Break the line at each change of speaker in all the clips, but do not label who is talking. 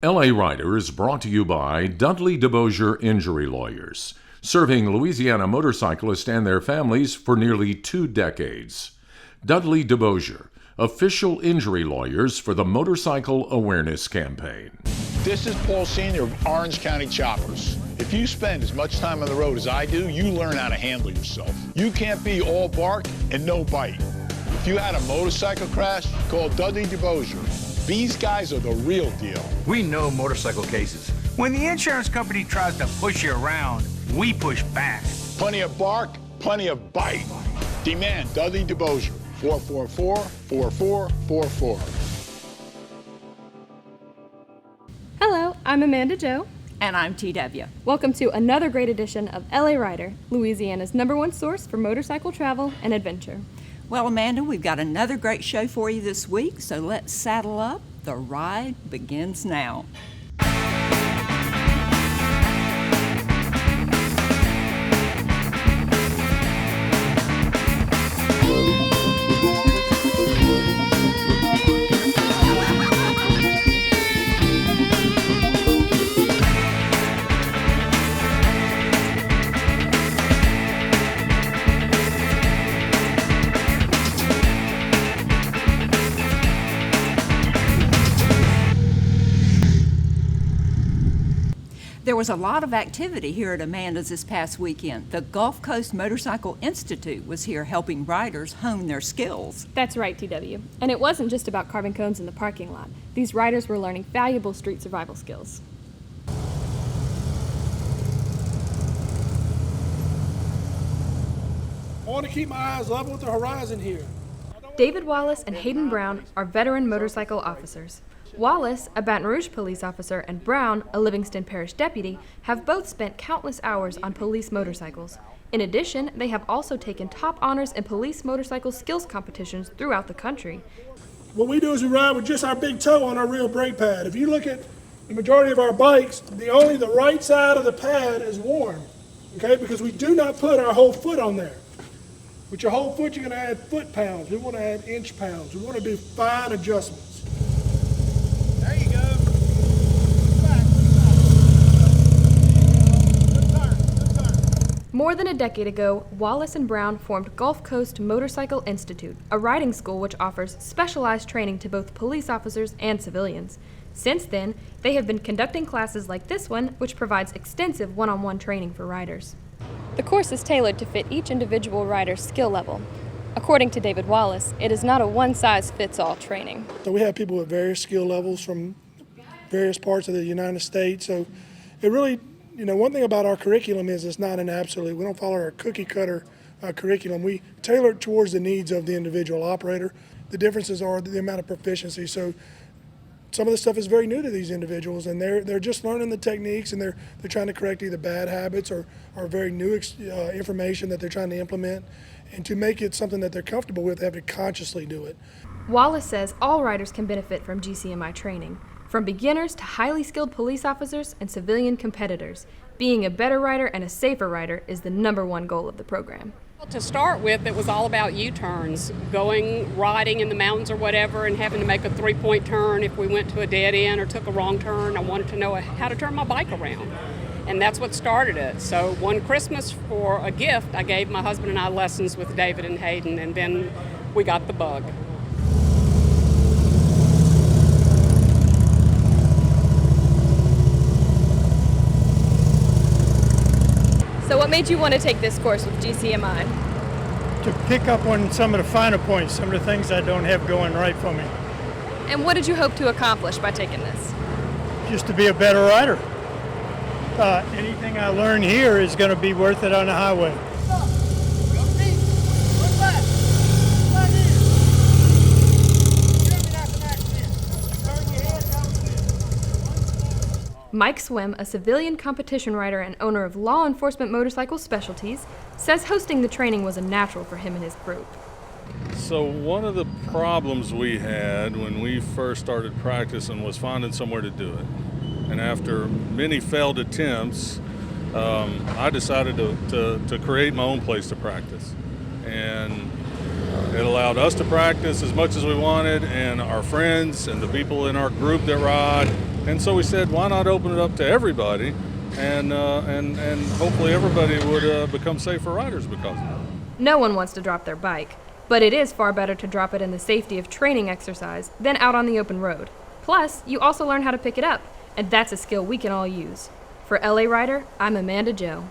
LA Rider is brought to you by Dudley DeBosier Injury Lawyers, serving Louisiana motorcyclists and their families for nearly 2 decades. Dudley DeBosier, official injury lawyers for the Motorcycle Awareness Campaign.
This is Paul Sr. of Orange County Choppers. If you spend as much time on the road as I do, you learn how to handle yourself. You can't be all bark and no bite. If you had a motorcycle crash, call Dudley DeBosier. These guys are the real deal.
We know motorcycle cases. When the insurance company tries to push you around, we push back.
Plenty of bark, plenty of bite. Demand Dudley DeBosier, 444-4444.
Hello, I'm Amanda Jo.
And I'm TW.
Welcome to another great edition of LA Rider, Louisiana's #1 source for motorcycle travel and adventure.
Well, Amanda, we've got another great show for you this week, so let's saddle up. The ride begins now. There was a lot of activity here at Amanda's this past weekend. The Gulf Coast Motorcycle Institute was here helping riders hone their skills.
That's right, TW. And it wasn't just about carving cones in the parking lot. These riders were learning valuable street survival skills.
I want to keep my eyes level with the horizon here.
David Wallace and Hayden Brown are veteran motorcycle officers. Wallace, a Baton Rouge police officer, and Brown, a Livingston Parish deputy, have both spent countless hours on police motorcycles. In addition, they have also taken top honors in police motorcycle skills competitions throughout the country.
What we do is we ride with just our big toe on our rear brake pad. If you look at the majority of our bikes, only the right side of the pad is worn, okay? Because we do not put our whole foot on there. With your whole foot, you're going to add foot pounds. We want to add inch pounds. We want to do fine adjustments.
There you go. Good turn.
More than a decade ago, Wallace and Brown formed Gulf Coast Motorcycle Institute, a riding school which offers specialized training to both police officers and civilians. Since then, they have been conducting classes like this one, which provides extensive one-on-one training for riders. The course is tailored to fit each individual rider's skill level. According to David Wallace, it is not a one-size-fits-all training.
So we have people with various skill levels from various parts of the United States. So it really, one thing about our curriculum is it's not an absolute. We don't follow our cookie-cutter curriculum. We tailor it towards the needs of the individual operator. The differences are the amount of proficiency. So some of the stuff is very new to these individuals, and they're just learning the techniques, and they're trying to correct either bad habits or very new information that they're trying to implement. And to make it something that they're comfortable with, they have to consciously do it.
Wallace says all riders can benefit from GCMI training, from beginners to highly skilled police officers and civilian competitors. Being a better rider and a safer rider is the #1 goal of the program.
Well, to start with, it was all about U-turns, riding in the mountains or whatever, and having to make a 3-point turn if we went to a dead end or took a wrong turn. I wanted to know how to turn my bike around. And that's what started it. So one Christmas, for a gift, I gave my husband and I lessons with David and Hayden, and then we got the bug.
So what made you want to take this course with GCMI?
To pick up on some of the finer points, some of the things I don't have going right for me.
And what did you hope to accomplish by taking this?
Just to be a better rider. Anything I learn here is going to be worth it on the highway.
Mike Swim, a civilian competition rider and owner of Law Enforcement Motorcycle Specialties, says hosting the training was a natural for him and his group.
So one of the problems we had when we first started practicing was finding somewhere to do it. And after many failed attempts, I decided to create my own place to practice. And it allowed us to practice as much as we wanted, and our friends and the people in our group that ride, And so we said, why not open it up to everybody, and hopefully everybody would become safer riders because of it.
No one wants to drop their bike, but it is far better to drop it in the safety of training exercise than out on the open road. Plus, you also learn how to pick it up, and that's a skill we can all use. For LA Rider, I'm Amanda Joe.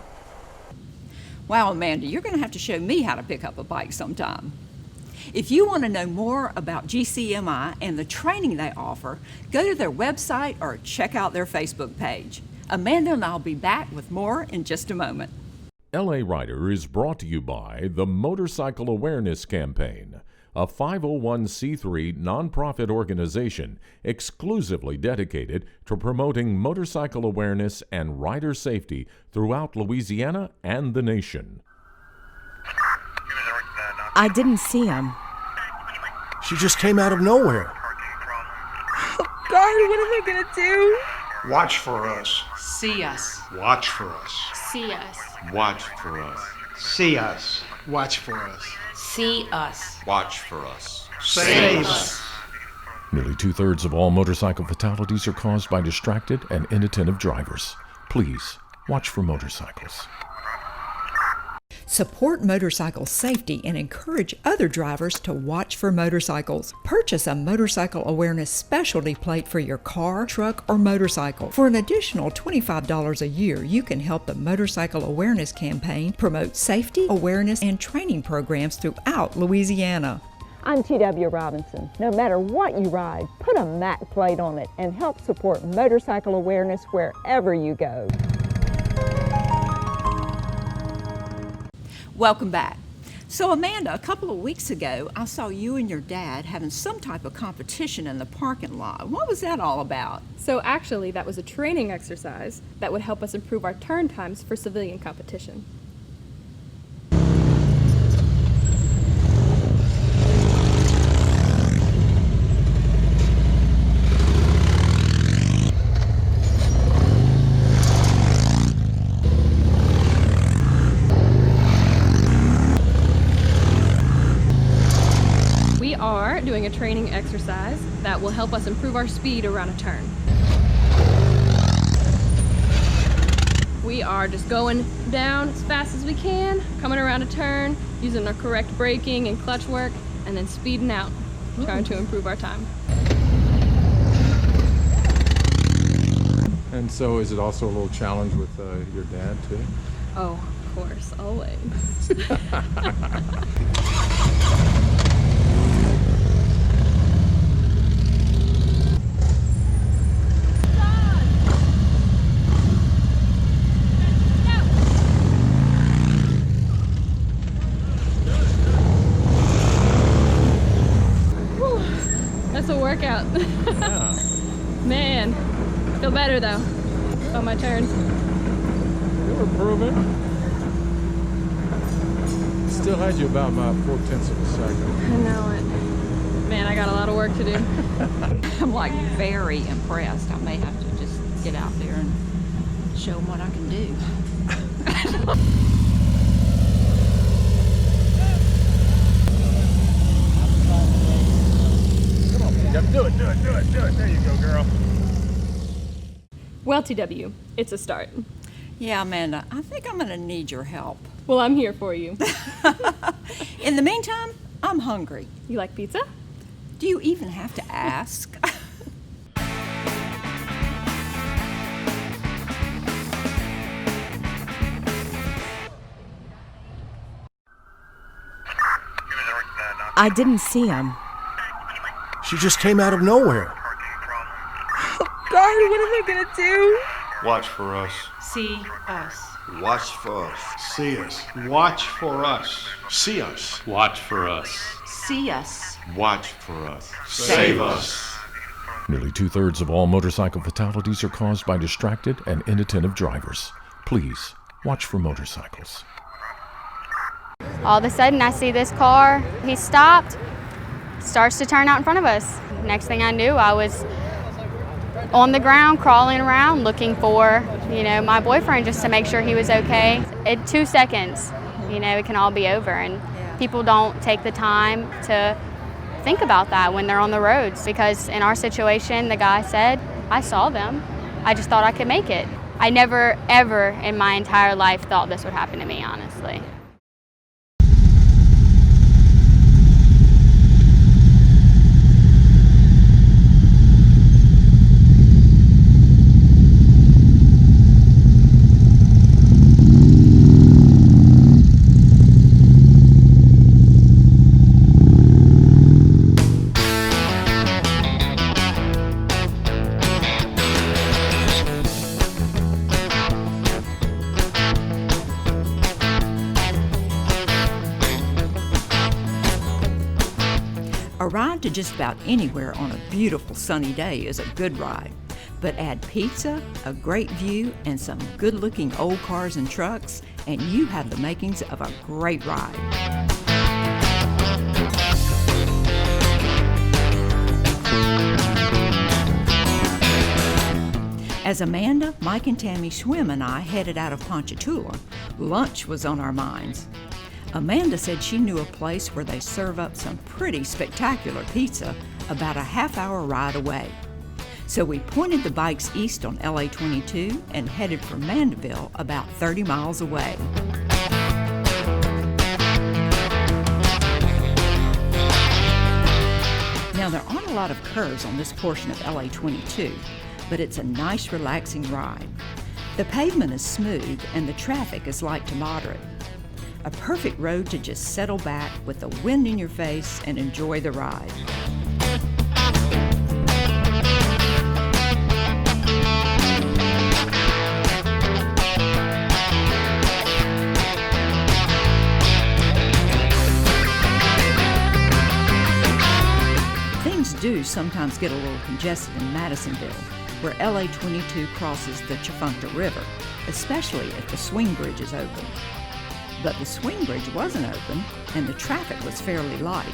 Wow, Amanda, you're going to have to show me how to pick up a bike sometime. If you want to know more about GCMI and the training they offer, go to their website or check out their Facebook page. Amanda and I'll be back with more in just a moment.
LA Rider is brought to you by the Motorcycle Awareness Campaign, a 501c3 nonprofit organization exclusively dedicated to promoting motorcycle awareness and rider safety throughout Louisiana and the nation.
I didn't see him.
She just came out of nowhere.
Oh, God, what am I gonna do?
Watch for us.
See us.
Watch for us.
See us.
Watch for us.
See us. Watch for us.
See us.
Watch for us.
Save us.
Nearly 2/3 of all motorcycle fatalities are caused by distracted and inattentive drivers. Please, watch for motorcycles.
Support motorcycle safety and encourage other drivers to watch for motorcycles. Purchase a motorcycle awareness specialty plate for your car, truck, or motorcycle. For an additional $25 a year, you can help the Motorcycle Awareness Campaign promote safety, awareness, and training programs throughout Louisiana.
I'm T.W. Robinson. No matter what you ride, put a MAC plate on it and help support motorcycle awareness wherever you go.
Welcome back. So Amanda, a couple of weeks ago, I saw you and your dad having some type of competition in the parking lot. What was that all about?
So actually, that was a training exercise that would help us improve our turn times for civilian competition. Doing a training exercise that will help us improve our speed around a turn. We are just going down as fast as we can, coming around a turn, using our correct braking and clutch work, and then speeding out, trying to improve our time.
And so is it also a little challenge with your dad too?
Oh, of course, always. That's a workout.
Yeah.
Man, I feel better though on my turns.
You were improving. Still had you about 4/10 of a second.
I know it. Man, I got a lot of work to do.
I'm like very impressed. I may have to just get out there and show them what I can do.
Do it. There you go, girl.
Well, TW, it's a start.
Yeah, Amanda, I think I'm going to need your help.
Well, I'm here for you.
In the meantime, I'm hungry.
You like pizza?
Do you even have to ask?
I didn't see him.
She just came out of nowhere.
Oh, God, what am I gonna do?
Watch for us.
See us.
Watch for us.
See us. Watch for us. See us.
Watch for us.
See us.
Watch for us.
Save
us.
Nearly 2/3 of all motorcycle fatalities are caused by distracted and inattentive drivers. Please, watch for motorcycles.
All of a sudden, I see this car. He stopped, starts to turn out in front of us. Next thing I knew, I was on the ground, crawling around, looking for, my boyfriend just to make sure he was okay. In 2 seconds, it can all be over. And people don't take the time to think about that when they're on the roads, because in our situation, the guy said I saw them. I just thought I could make it. I never, ever in my entire life thought this would happen to me, honestly.
A ride to just about anywhere on a beautiful sunny day is a good ride. But add pizza, a great view, and some good-looking old cars and trucks, and you have the makings of a great ride. As Amanda, Mike, and Tammy Schwim and I headed out of Ponchatoula, lunch was on our minds. Amanda said she knew a place where they serve up some pretty spectacular pizza about a half-hour ride away. So we pointed the bikes east on LA 22 and headed for Mandeville, about 30 miles away. Now, there aren't a lot of curves on this portion of LA 22, but it's a nice, relaxing ride. The pavement is smooth and the traffic is light to moderate. A perfect road to just settle back with the wind in your face and enjoy the ride. Things do sometimes get a little congested in Madisonville, where LA 22 crosses the Tchefuncte River, especially if the swing bridge is open. But the swing bridge wasn't open and the traffic was fairly light.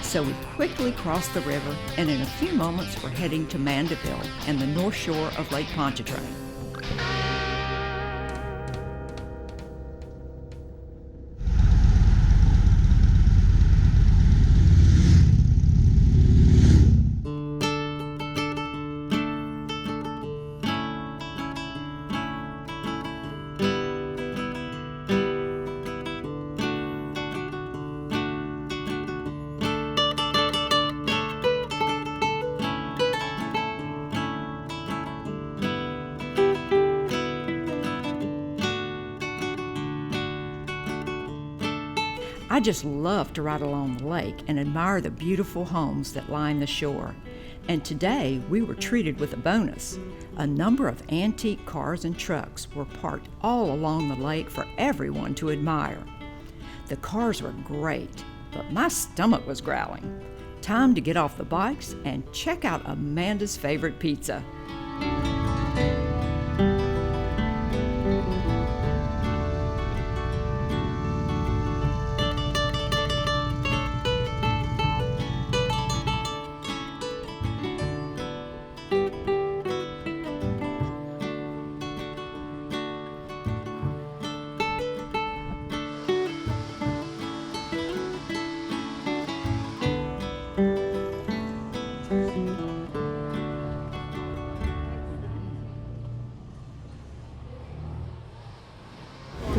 So we quickly crossed the river and in a few moments we're heading to Mandeville and the north shore of Lake Pontchartrain. I just love to ride along the lake and admire the beautiful homes that line the shore. And today we were treated with a bonus. A number of antique cars and trucks were parked all along the lake for everyone to admire. The cars were great, but my stomach was growling. Time to get off the bikes and check out Amanda's favorite pizza.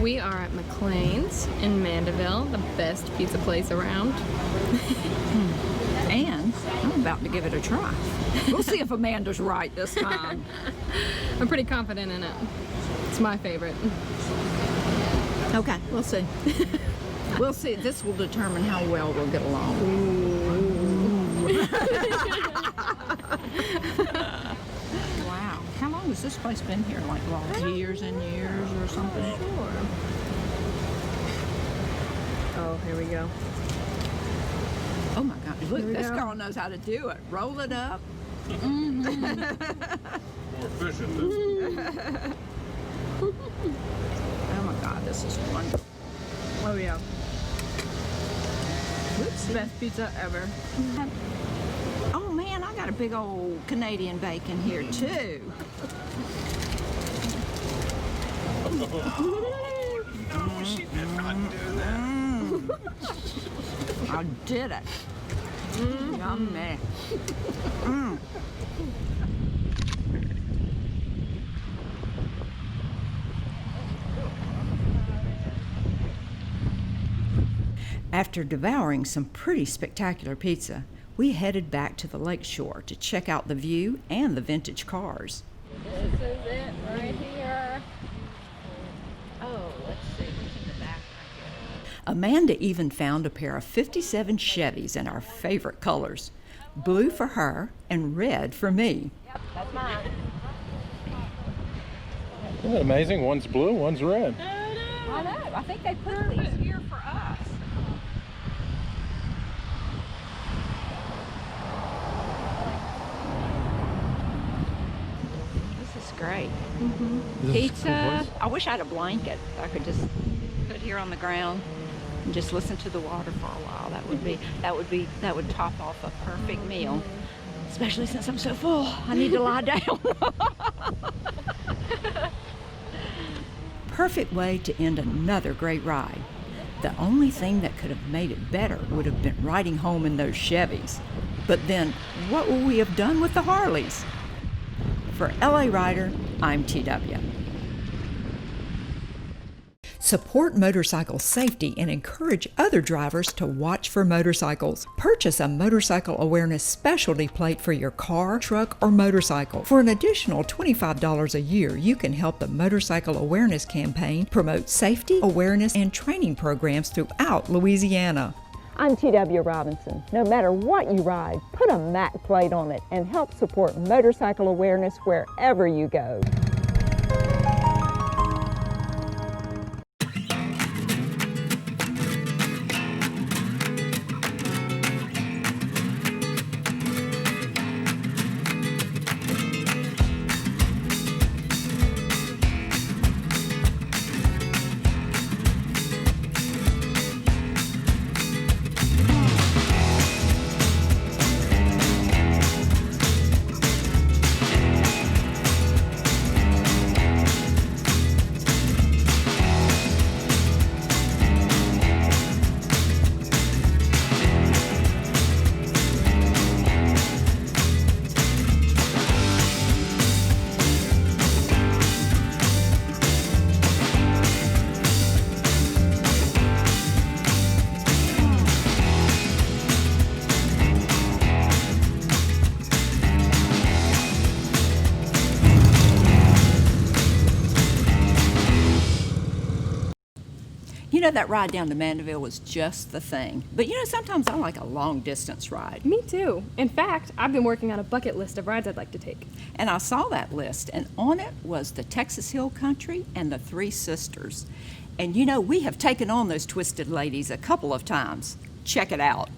We are at McLean's in Mandeville, the best pizza place around.
And I'm about to give it a try. We'll see if Amanda's right this time.
I'm pretty confident in it. It's my favorite.
Okay, we'll see. We'll see. This will determine how well we'll get along. Wow. How long has this place been here? Like years and years or something?
Sure. Oh, here we go.
Oh my God, look, this girl knows how to do it. Roll it up. Mm-hmm.
More efficient.
Oh my God, this is wonderful.
Oh yeah.
Oops.
Best pizza ever.
Oh man, I got a big old Canadian bacon here too.
No, she did not do that.
I did it. Yummy.
After devouring some pretty spectacular pizza, we headed back to the lakeshore to check out the view and the vintage cars.
This is it right here. Oh, let's see what's in the back right here.
Amanda even found a pair of 57 Chevys in our favorite colors, blue for her and red for me.
Yep, that's mine.
Isn't it amazing? One's blue, one's red.
I know. I think they put these here for us. This is great. Pizza. I wish I had a blanket I could just put here on the ground and just listen to the water for a while. That would top off a perfect meal. Especially since I'm so full. I need to lie down.
Perfect way to end another great ride. The only thing that could have made it better would have been riding home in those Chevys. But then, what would we have done with the Harleys? For LA Rider, I'm TW. Support motorcycle safety and encourage other drivers to watch for motorcycles. Purchase a motorcycle awareness specialty plate for your car, truck, or motorcycle. For an additional $25 a year, you can help the Motorcycle Awareness Campaign promote safety, awareness, and training programs throughout Louisiana.
I'm TW Robinson. No matter what you ride, put a MAC plate on it and help support motorcycle awareness wherever you go. You know, that ride down to Mandeville was just the thing. But you know, sometimes I like a long distance ride.
Me too. In fact, I've been working on a bucket list of rides I'd like to take.
And I saw that list, and on it was the Texas Hill Country and the Three Sisters. And you know, we have taken on those twisted ladies a couple of times. Check it out.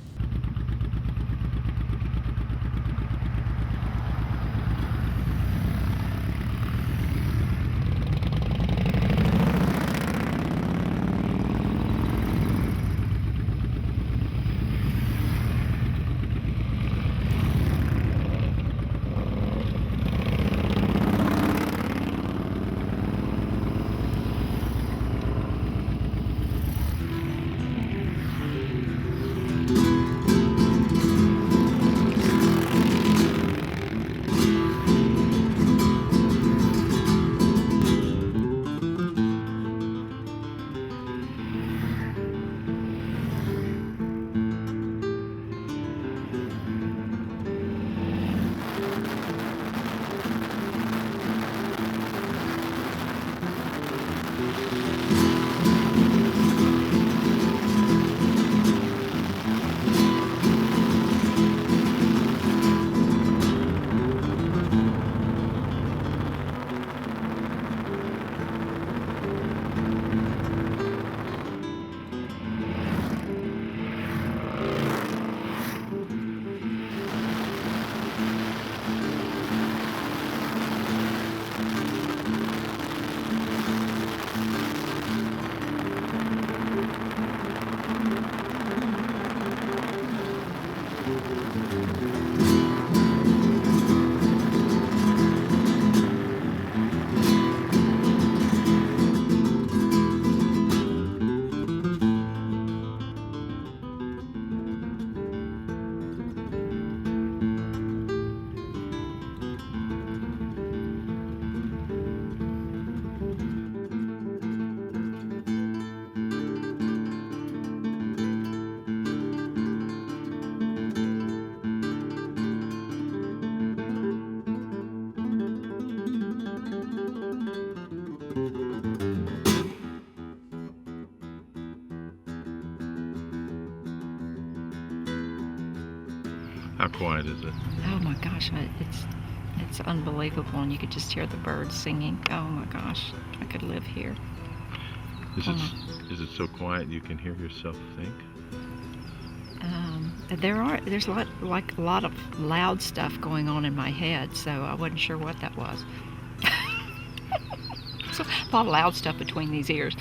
quiet is it?
Oh my gosh, it's unbelievable, and you could just hear the birds singing. Oh my gosh, I could live here.
Is it so quiet you can hear yourself think?
There's a lot of loud stuff going on in my head, so I wasn't sure what that was. So, a lot of loud stuff between these ears.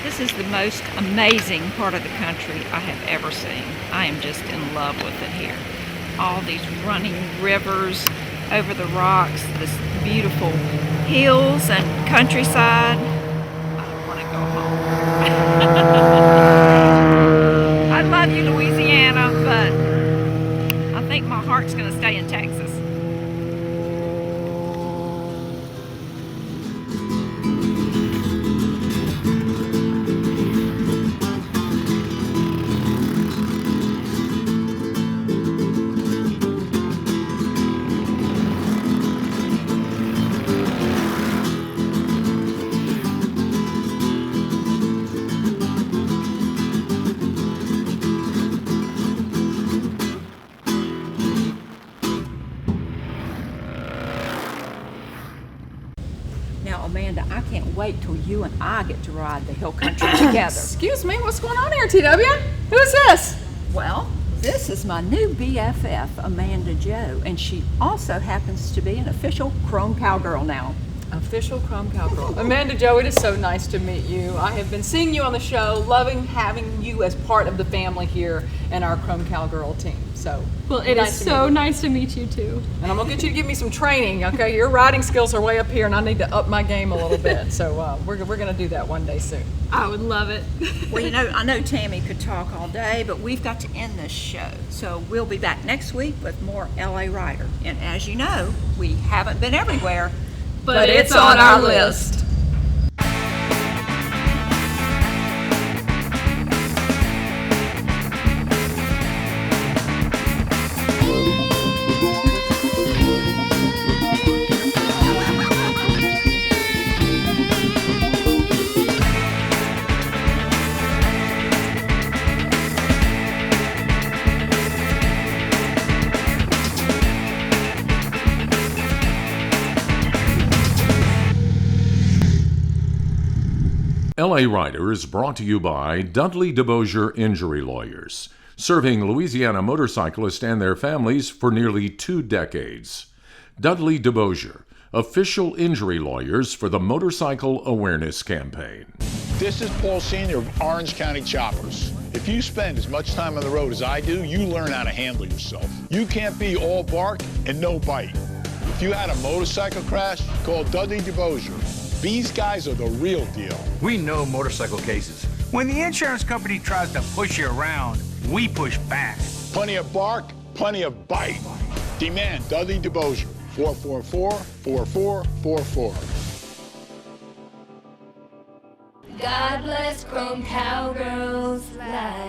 This is the most amazing part of the country I have ever seen. I am just in love with it here. All these running rivers over the rocks, this beautiful hills and countryside. I want to go home. I love you, Louisiana, but I think my heart's going to stay in Texas. Now, Amanda, I can't wait till you and I get to ride the hill country together.
Excuse me, what's going on here, TW? Who's this?
Well, this is my new BFF, Amanda Jo, and she also happens to be an official Chrome Cowgirl now.
Official Chrome Cowgirl. Amanda Jo, it is so nice to meet you. I have been seeing you on the show, loving having you as part of the family here in our Chrome Cowgirl team. So,
well, it is so nice to meet you too.
And I'm gonna get you to give me some training, okay? Your riding skills are way up here, and I need to up my game a little bit. So we're gonna do that one day soon.
I would love it.
Well, you know, I know Tammy could talk all day, but we've got to end this show. So we'll be back next week with more LA Rider. And as you know, we haven't been everywhere,
but it's on our list.
LA Rider is brought to you by Dudley DeBosier Injury Lawyers, serving Louisiana motorcyclists and their families for nearly 2 decades. Dudley DeBosier, official injury lawyers for the Motorcycle Awareness Campaign.
This is Paul Sr. of Orange County Choppers. If you spend as much time on the road as I do, you learn how to handle yourself. You can't be all bark and no bite. If you had a motorcycle crash, call Dudley DeBosier. These guys are the real deal.
We know motorcycle cases. When the insurance company tries to push you around, we push back.
Plenty of bark, plenty of bite. Demand Dudley DeBosier, 444-4444.
God bless Chrome Cowgirls life.